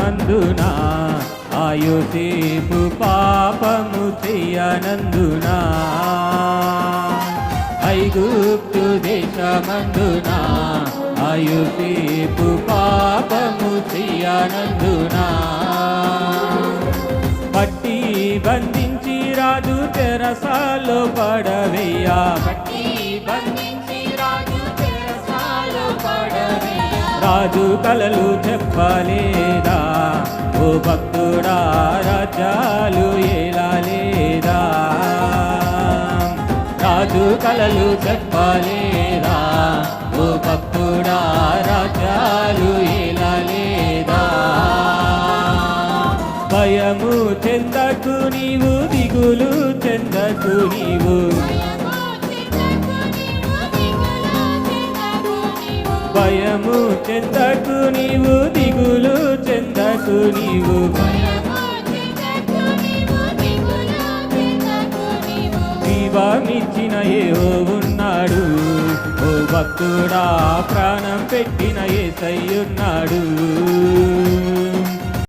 దేశమందునా యోసేపు పాపము చేయనందునా ఐగుప్తు దేశమందునా యోసేపు పాపము చేయనందునా పట్టి బంధించి రాజు చెరసాలో పడవేయా రాజు కలలు చెప్పలేదా ఓ భక్తుడా రాజ్యాలు ఏలాలేదా రాజు కలలు చెప్పలేదా ఓ భక్తుడా రాజ్యాలు ఏలాలేదా భయము చెందకు నీవు దిగులు చెందకు నీవు భయము చెందకు నీవు దిగులు చెందకు నీవు జీవమిచ్చిన యెహోవాన్నాడు ఓ భక్తుడా ప్రాణం పెట్టిన యేసయ్యున్నాడు